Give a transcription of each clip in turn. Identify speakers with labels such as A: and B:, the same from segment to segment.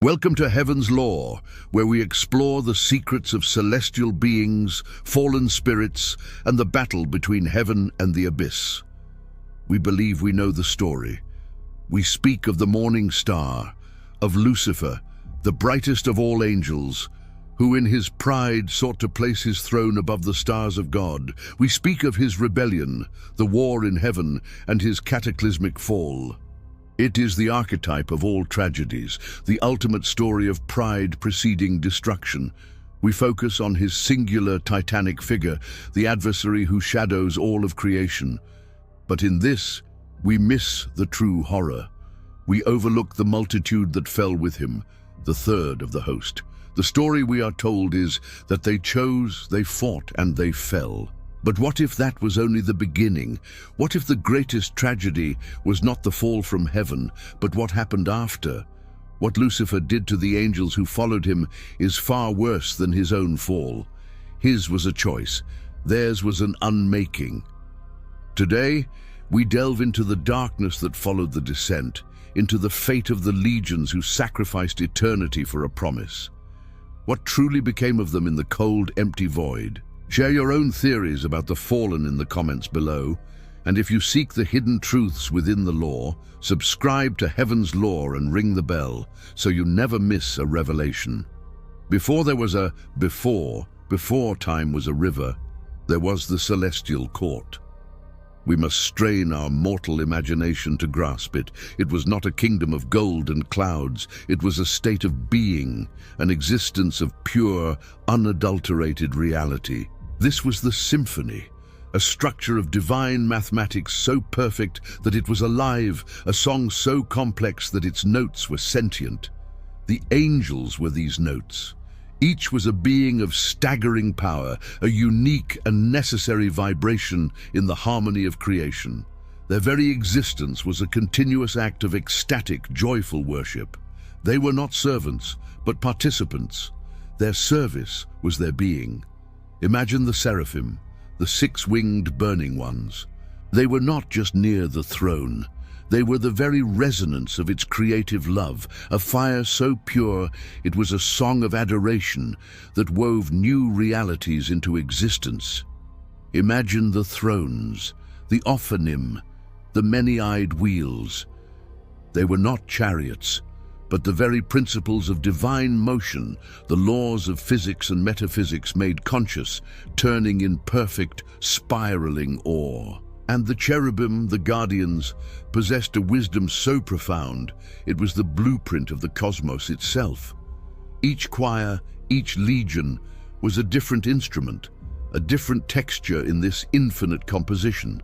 A: Welcome to Heaven's Lore, where we explore the secrets of celestial beings, fallen spirits, and the battle between heaven and the abyss. We believe we know the story. We speak of the morning star, of Lucifer, the brightest of all angels, who in his pride sought to place his throne above the stars of God. We speak of his rebellion, the war in heaven, and his cataclysmic fall. It is the archetype of all tragedies, the ultimate story of pride preceding destruction. We focus on his singular titanic figure, the adversary who shadows all of creation. But in this, we miss the true horror. We overlook the multitude that fell with him, the third of the host. The story we are told is that they chose, they fought, and they fell. But what if that was only the beginning? What if the greatest tragedy was not the fall from heaven, but what happened after? What Lucifer did to the angels who followed him is far worse than his own fall. His was a choice, theirs was an unmaking. Today, we delve into the darkness that followed the descent, into the fate of the legions who sacrificed eternity for a promise. What truly became of them in the cold, empty void? Share your own theories about the fallen in the comments below, and if you seek the hidden truths within the lore, subscribe to Heaven's Lore and ring the bell so you never miss a revelation. Before there was a before time was a river, there was the celestial court. We must strain our mortal imagination to grasp it. It was not a kingdom of gold and clouds. It was a state of being, an existence of pure, unadulterated reality. This was the symphony, a structure of divine mathematics so perfect that it was alive, a song so complex that its notes were sentient. The angels were these notes. Each was a being of staggering power, a unique and necessary vibration in the harmony of creation. Their very existence was a continuous act of ecstatic, joyful worship. They were not servants, but participants. Their service was their being. Imagine the seraphim, the six-winged burning ones. They were not just near the throne. They were the very resonance of its creative love, a fire so pure it was a song of adoration that wove new realities into existence. Imagine the thrones, the Ophanim, the many-eyed wheels. They were not chariots, but the very principles of divine motion, the laws of physics and metaphysics made conscious, turning in perfect, spiraling awe. And the cherubim, the guardians, possessed a wisdom so profound, it was the blueprint of the cosmos itself. Each choir, each legion, was a different instrument, a different texture in this infinite composition.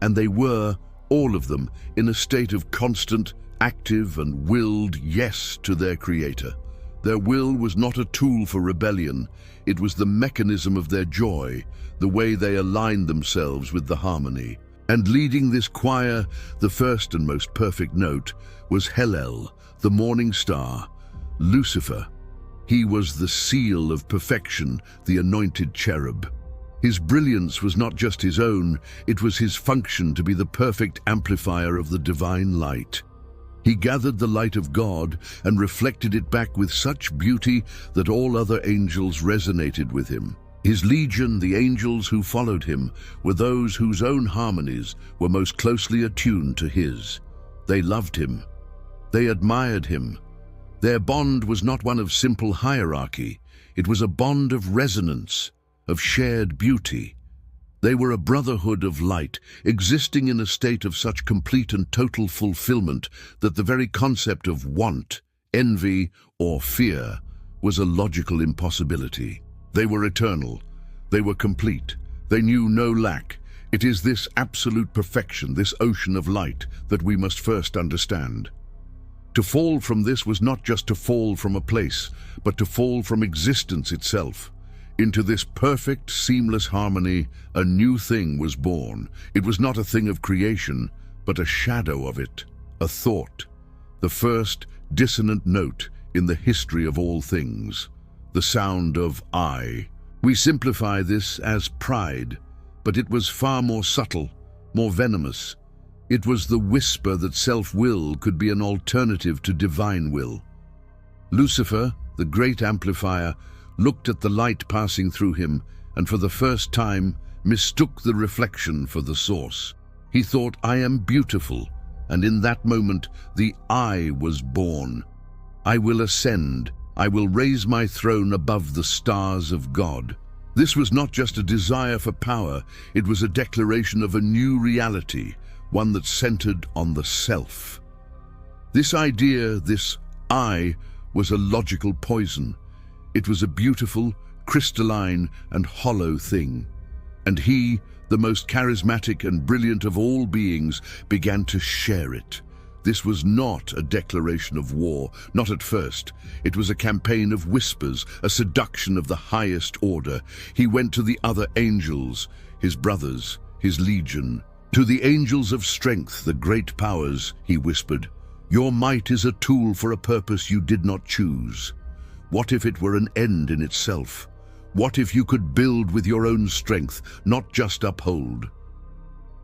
A: And they were, all of them, in a state of constant, active and willed yes to their Creator. Their will was not a tool for rebellion, it was the mechanism of their joy, the way they aligned themselves with the harmony. And leading this choir, the first and most perfect note, was Hellel, the morning star, Lucifer. He was the seal of perfection, the anointed cherub. His brilliance was not just his own, it was his function to be the perfect amplifier of the divine light. He gathered the light of God and reflected it back with such beauty that all other angels resonated with him. His legion, the angels who followed him, were those whose own harmonies were most closely attuned to his. They loved him. They admired him. Their bond was not one of simple hierarchy. It was a bond of resonance, of shared beauty. They were a brotherhood of light, existing in a state of such complete and total fulfillment that the very concept of want, envy, or fear was a logical impossibility. They were eternal. They were complete. They knew no lack. It is this absolute perfection, this ocean of light, that we must first understand. To fall from this was not just to fall from a place, but to fall from existence itself. Into this perfect, seamless harmony, a new thing was born. It was not a thing of creation, but a shadow of it, a thought, the first dissonant note in the history of all things, the sound of I. We simplify this as pride, but it was far more subtle, more venomous. It was the whisper that self-will could be an alternative to divine will. Lucifer, the great amplifier, looked at the light passing through him and for the first time mistook the reflection for the source. He thought, "I am beautiful," and in that moment the I was born. "I will ascend. I will raise my throne above the stars of God." This was not just a desire for power, it was a declaration of a new reality, one that centered on the self. This idea, this I, was a logical poison. It was a beautiful, crystalline, and hollow thing. And he, the most charismatic and brilliant of all beings, began to share it. This was not a declaration of war, not at first. It was a campaign of whispers, a seduction of the highest order. He went to the other angels, his brothers, his legion. To the angels of strength, the great powers, he whispered, "Your might is a tool for a purpose you did not choose. What if it were an end in itself? What if you could build with your own strength, not just uphold?"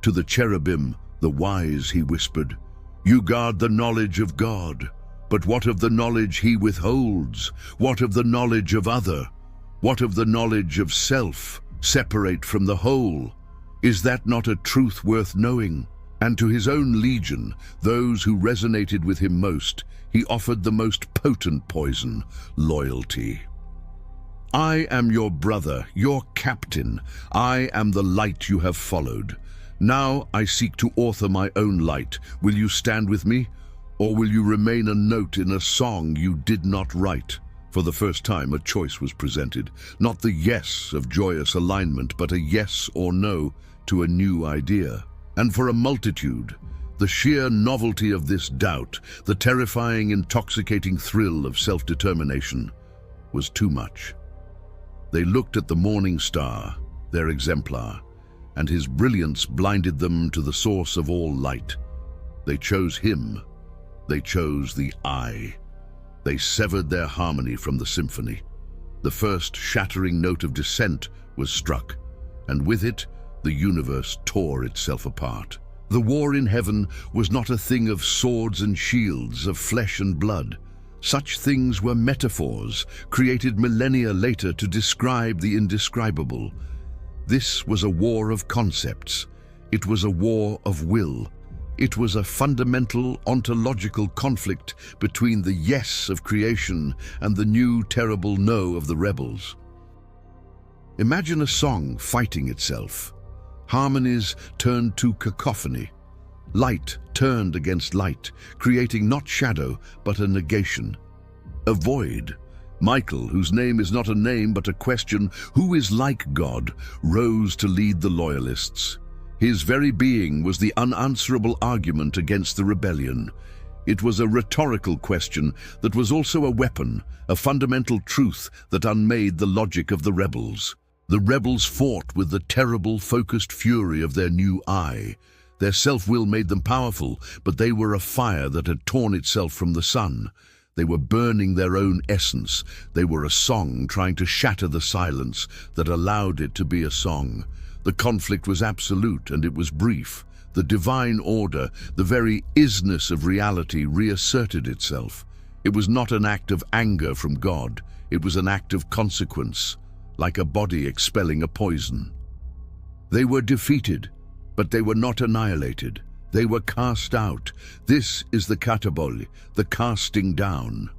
A: To the cherubim, the wise, he whispered, "You guard the knowledge of God, but what of the knowledge he withholds? What of the knowledge of other? What of the knowledge of self, separate from the whole? Is that not a truth worth knowing?" And to his own legion, those who resonated with him most, he offered the most potent poison, loyalty. "I am your brother, your captain. I am the light you have followed. Now I seek to author my own light. Will you stand with me? Or will you remain a note in a song you did not write?" For the first time, a choice was presented. Not the yes of joyous alignment, but a yes or no to a new idea. And for a multitude, the sheer novelty of this doubt, the terrifying, intoxicating thrill of self-determination, was too much. They looked at the morning star, their exemplar, and his brilliance blinded them to the source of all light. They chose him. They chose the I. They severed their harmony from the symphony. The first shattering note of dissent was struck, and with it, the universe tore itself apart. The war in heaven was not a thing of swords and shields, of flesh and blood. Such things were metaphors, created millennia later to describe the indescribable. This was a war of concepts. It was a war of will. It was a fundamental ontological conflict between the yes of creation and the new terrible no of the rebels. Imagine a song fighting itself. Harmonies turned to cacophony. Light turned against light, creating not shadow, but a negation. A void. Michael, whose name is not a name but a question, who is like God, rose to lead the loyalists. His very being was the unanswerable argument against the rebellion. It was a rhetorical question that was also a weapon, a fundamental truth that unmade the logic of the rebels. The rebels fought with the terrible, focused fury of their new I. Their self-will made them powerful, but they were a fire that had torn itself from the sun. They were burning their own essence. They were a song trying to shatter the silence that allowed it to be a song. The conflict was absolute and it was brief. The divine order, the very isness of reality, reasserted itself. It was not an act of anger from God. It was an act of consequence, like a body expelling a poison. They were defeated, but they were not annihilated. They were cast out. This is the katabol, the casting down.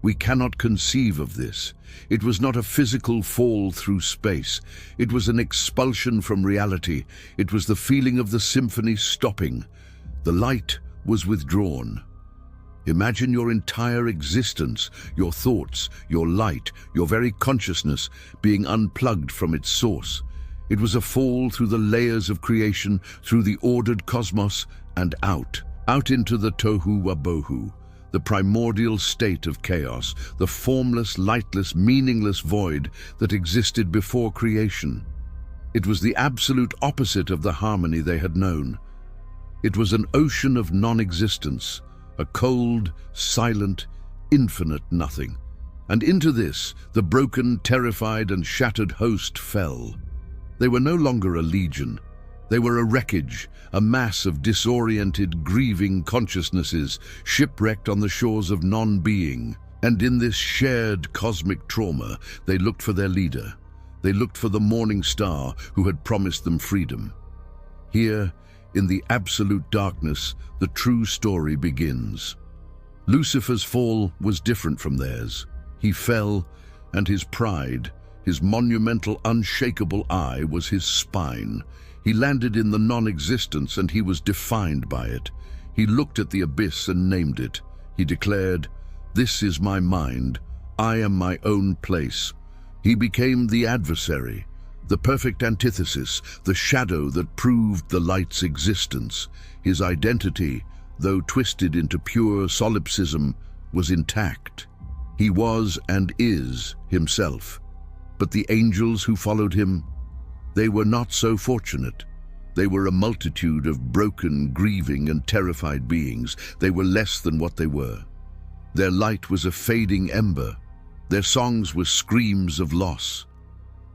A: We cannot conceive of this. It was not a physical fall through space. It was an expulsion from reality. It was the feeling of the symphony stopping. The light was withdrawn. Imagine your entire existence, your thoughts, your light, your very consciousness being unplugged from its source. It was a fall through the layers of creation, through the ordered cosmos, and out into the tohu wabohu, the primordial state of chaos, the formless, lightless, meaningless void that existed before creation. It was the absolute opposite of the harmony they had known. It was an ocean of non-existence, a cold, silent, infinite nothing. And into this, the broken, terrified, and shattered host fell. They were no longer a legion. They were a wreckage, a mass of disoriented, grieving consciousnesses, shipwrecked on the shores of non-being. And in this shared cosmic trauma, they looked for their leader. They looked for the morning star who had promised them freedom. Here, in the absolute darkness, the true story begins. Lucifer's fall was different from theirs. He fell, and his pride, his monumental, unshakable eye, was his spine. He landed in the non-existence, and he was defined by it. He looked at the abyss and named it. He declared, "This is my mind. I am my own place." He became the adversary, the perfect antithesis, the shadow that proved the light's existence. His identity, though twisted into pure solipsism, was intact. He was and is himself. But the angels who followed him, they were not so fortunate. They were a multitude of broken, grieving, and terrified beings. They were less than what they were. Their light was a fading ember. Their songs were screams of loss.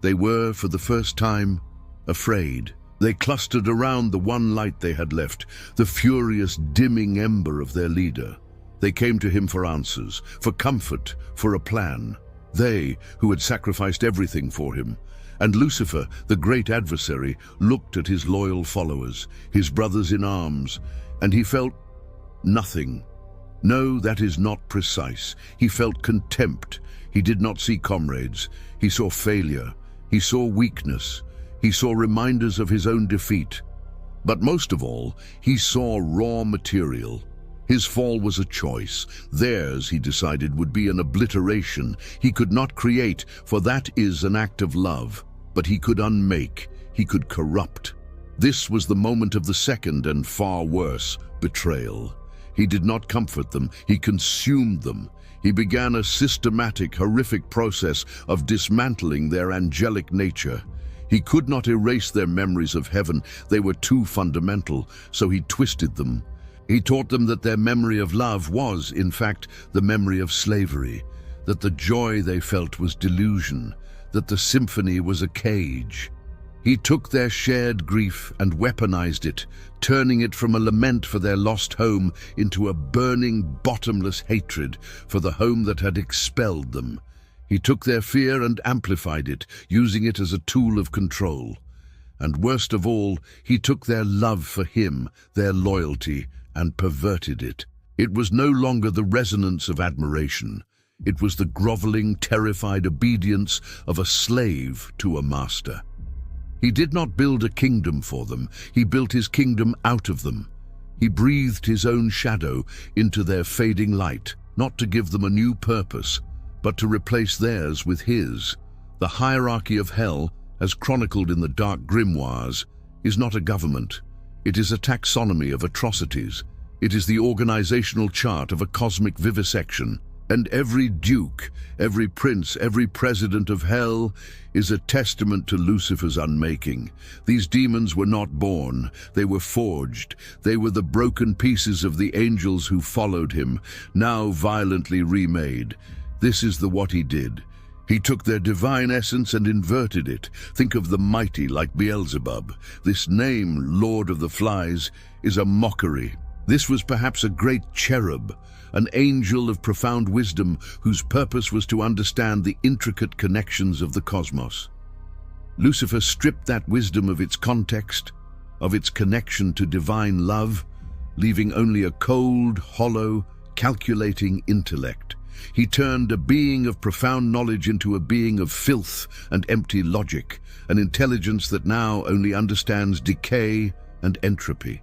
A: They were, for the first time, afraid. They clustered around the one light they had left, the furious, dimming ember of their leader. They came to him for answers, for comfort, for a plan. They, who had sacrificed everything for him. And Lucifer, the great adversary, looked at his loyal followers, his brothers in arms, and he felt nothing. No, that is not precise. He felt contempt. He did not see comrades. He saw failure. He saw weakness. He saw reminders of his own defeat. But most of all, he saw raw material. His fall was a choice. Theirs, he decided, would be an obliteration. He could not create, for that is an act of love. But he could unmake. He could corrupt. This was the moment of the second and far worse betrayal. He did not comfort them. He consumed them. He began a systematic, horrific process of dismantling their angelic nature. He could not erase their memories of heaven. They were too fundamental, so he twisted them. He taught them that their memory of love was, in fact, the memory of slavery, that the joy they felt was delusion, that the symphony was a cage. He took their shared grief and weaponized it, turning it from a lament for their lost home into a burning, bottomless hatred for the home that had expelled them. He took their fear and amplified it, using it as a tool of control. And worst of all, he took their love for him, their loyalty, and perverted it. It was no longer the resonance of admiration. It was the groveling, terrified obedience of a slave to a master. He did not build a kingdom for them. He built his kingdom out of them. He breathed his own shadow into their fading light, not to give them a new purpose, but to replace theirs with his. The hierarchy of hell, as chronicled in the dark grimoires, is not a government. It is a taxonomy of atrocities. It is the organizational chart of a cosmic vivisection. And every duke, every prince, every president of hell is a testament to Lucifer's unmaking. These demons were not born, they were forged. They were the broken pieces of the angels who followed him, now violently remade. This is what he did. He took their divine essence and inverted it. Think of the mighty like Beelzebub. This name, Lord of the Flies, is a mockery. This was perhaps a great cherub, an angel of profound wisdom whose purpose was to understand the intricate connections of the cosmos. Lucifer stripped that wisdom of its context, of its connection to divine love, leaving only a cold, hollow, calculating intellect. He turned a being of profound knowledge into a being of filth and empty logic, an intelligence that now only understands decay and entropy.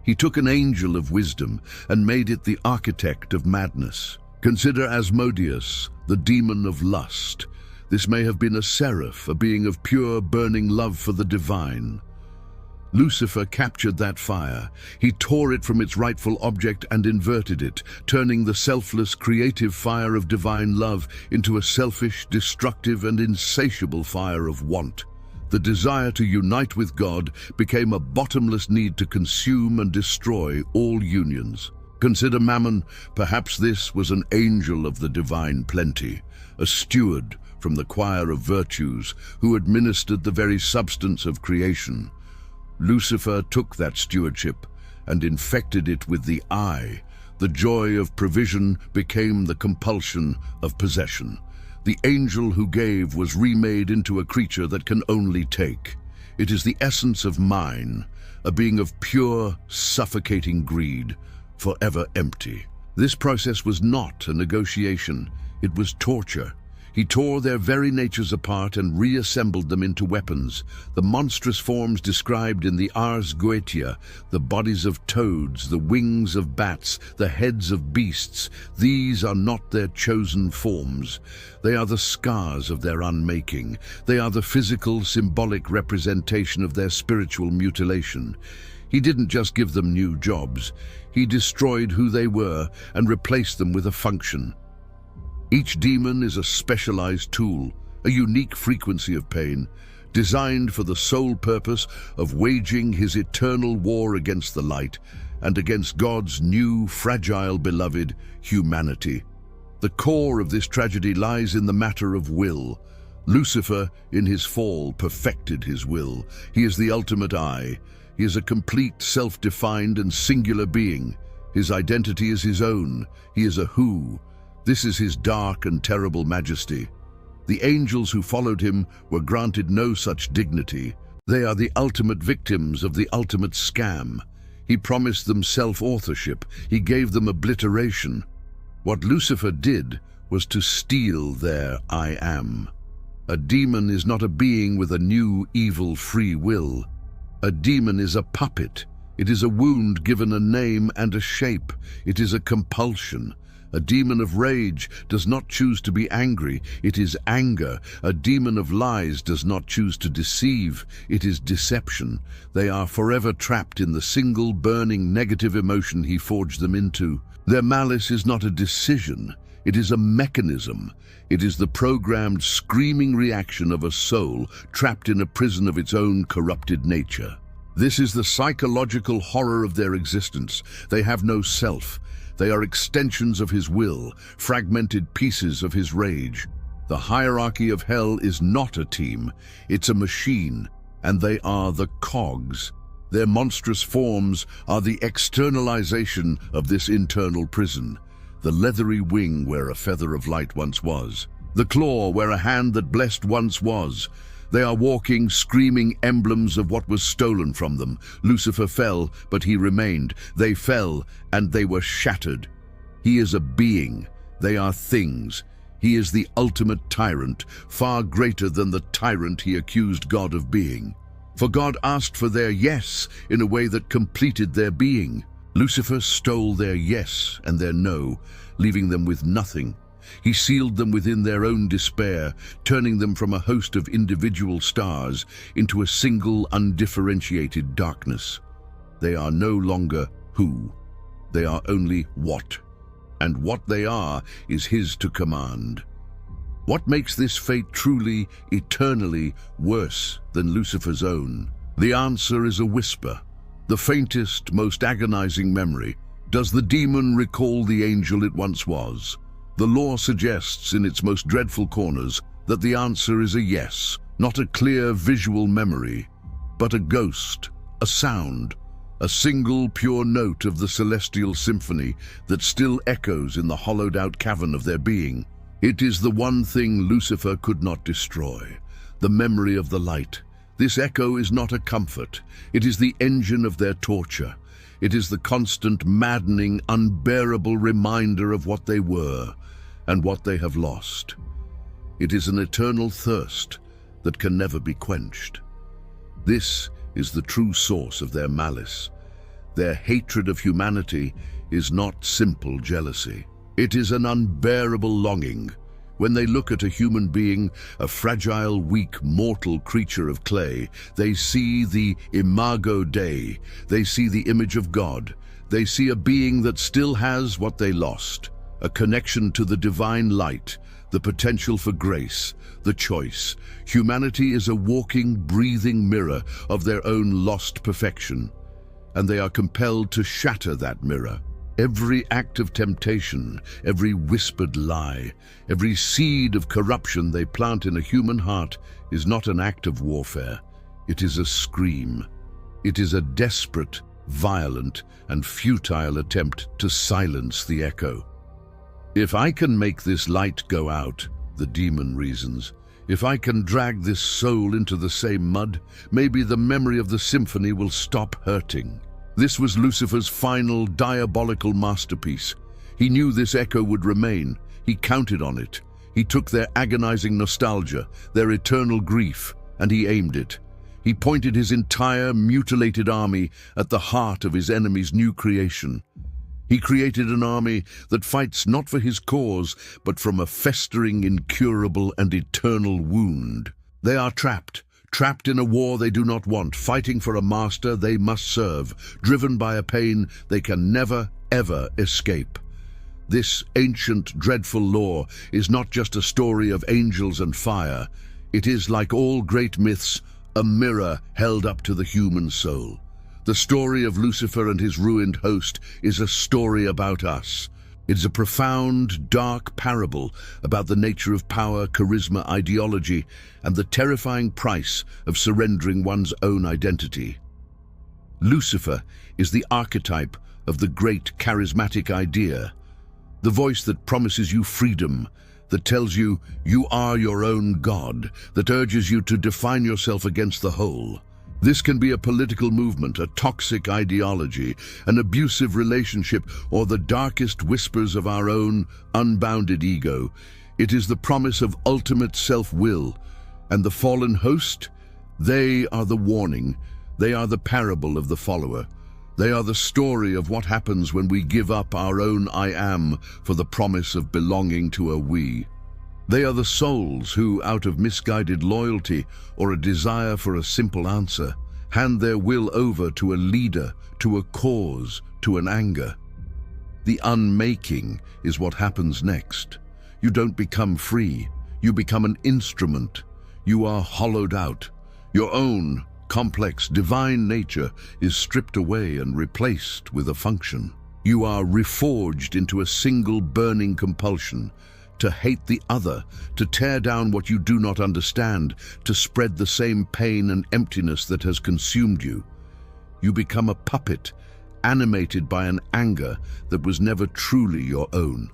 A: He took an angel of wisdom and made it the architect of madness. Consider Asmodeus, the demon of lust. This may have been a seraph, a being of pure, burning love for the divine. Lucifer captured that fire. He tore it from its rightful object and inverted it, turning the selfless, creative fire of divine love into a selfish, destructive, and insatiable fire of want. The desire to unite with God became a bottomless need to consume and destroy all unions. Consider Mammon. Perhaps this was an angel of the divine plenty, a steward from the choir of virtues who administered the very substance of creation. Lucifer took that stewardship and infected it with the eye, The joy of provision became the compulsion of possession. The angel who gave was remade into a creature that can only take. It is the essence of mine, a being of pure, suffocating greed, forever empty. This process was not a negotiation, it was torture. He tore their very natures apart and reassembled them into weapons, the monstrous forms described in the Ars Goetia, the bodies of toads, the wings of bats, the heads of beasts. These are not their chosen forms. They are the scars of their unmaking. They are the physical, symbolic representation of their spiritual mutilation. He didn't just give them new jobs. He destroyed who they were and replaced them with a function. Each demon is a specialized tool, a unique frequency of pain, designed for the sole purpose of waging his eternal war against the light and against God's new, fragile, beloved humanity. The core of this tragedy lies in the matter of will. Lucifer, in his fall, perfected his will. He is the ultimate I. He is a complete, self-defined and singular being. His identity is his own. He is a who. This is his dark and terrible majesty. The angels who followed him were granted no such dignity. They are the ultimate victims of the ultimate scam. He promised them self-authorship. He gave them obliteration. What Lucifer did was to steal their I am. A demon is not a being with a new, evil, free will. A demon is a puppet. It is a wound given a name and a shape. It is a compulsion. A demon of rage does not choose to be angry, it is anger. A demon of lies does not choose to deceive, it is deception. They are forever trapped in the single burning negative emotion he forged them into. Their malice is not a decision, it is a mechanism. It is the programmed, screaming reaction of a soul trapped in a prison of its own corrupted nature. This is the psychological horror of their existence. They have no self. They are extensions of his will, fragmented pieces of his rage. The hierarchy of hell is not a team, it's a machine, and they are the cogs. Their monstrous forms are the externalization of this internal prison. The leathery wing where a feather of light once was. The claw where a hand that blessed once was. They are walking, screaming emblems of what was stolen from them. Lucifer fell, but he remained. They fell, and they were shattered. He is a being. They are things. He is the ultimate tyrant, far greater than the tyrant he accused God of being. For God asked for their yes in a way that completed their being. Lucifer stole their yes and their no, leaving them with nothing. He sealed them within their own despair, turning them from a host of individual stars into a single, undifferentiated darkness. They are no longer who. They are only what. And what they are is his to command. What makes this fate truly, eternally worse than Lucifer's own? The answer is a whisper, the faintest, most agonizing memory. Does the demon recall the angel it once was? The lore suggests in its most dreadful corners that the answer is a yes, not a clear visual memory, but a ghost, a sound, a single pure note of the celestial symphony that still echoes in the hollowed-out cavern of their being. It is the one thing Lucifer could not destroy, the memory of the light. This echo is not a comfort, it is the engine of their torture. It is the constant, maddening, unbearable reminder of what they were and what they have lost. It is an eternal thirst that can never be quenched. This is the true source of their malice. Their hatred of humanity is not simple jealousy. It is an unbearable longing. When they look at a human being, a fragile, weak, mortal creature of clay, they see the imago Dei. They see the image of God. They see a being that still has what they lost, a connection to the divine light, the potential for grace, the choice. Humanity is a walking, breathing mirror of their own lost perfection, and they are compelled to shatter that mirror. Every act of temptation, every whispered lie, every seed of corruption they plant in a human heart is not an act of warfare. It is a scream. It is a desperate, violent, and futile attempt to silence the echo. "If I can make this light go out," the demon reasons, "if I can drag this soul into the same mud, maybe the memory of the symphony will stop hurting." This was Lucifer's final diabolical masterpiece. He knew this echo would remain. He counted on it. He took their agonizing nostalgia, their eternal grief, and he aimed it. He pointed his entire mutilated army at the heart of his enemy's new creation. He created an army that fights not for his cause, but from a festering, incurable, and eternal wound. They are trapped in a war they do not want, fighting for a master they must serve, driven by a pain they can never, ever escape. This ancient, dreadful law is not just a story of angels and fire. It is, like all great myths, a mirror held up to the human soul. The story of Lucifer and his ruined host is a story about us. It is a profound, dark parable about the nature of power, charisma, ideology, and the terrifying price of surrendering one's own identity. Lucifer is the archetype of the great charismatic idea, the voice that promises you freedom, that tells you you are your own God, that urges you to define yourself against the whole. This can be a political movement, a toxic ideology, an abusive relationship, or the darkest whispers of our own unbounded ego. It is the promise of ultimate self-will. And the fallen host? They are the warning. They are the parable of the follower. They are the story of what happens when we give up our own I am for the promise of belonging to a we. They are the souls who, out of misguided loyalty or a desire for a simple answer, hand their will over to a leader, to a cause, to an anger. The unmaking is what happens next. You don't become free. You become an instrument. You are hollowed out. Your own complex, divine nature is stripped away and replaced with a function. You are reforged into a single burning compulsion, to hate the other, to tear down what you do not understand, to spread the same pain and emptiness that has consumed you. You become a puppet, animated by an anger that was never truly your own.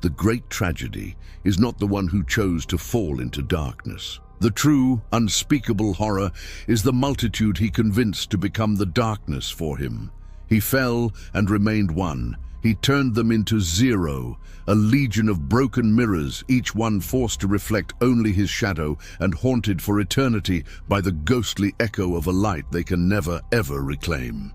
A: The great tragedy is not the one who chose to fall into darkness. The true, unspeakable horror is the multitude he convinced to become the darkness for him. He fell and remained one. He turned them into zero, a legion of broken mirrors, each one forced to reflect only his shadow and haunted for eternity by the ghostly echo of a light they can never, ever reclaim.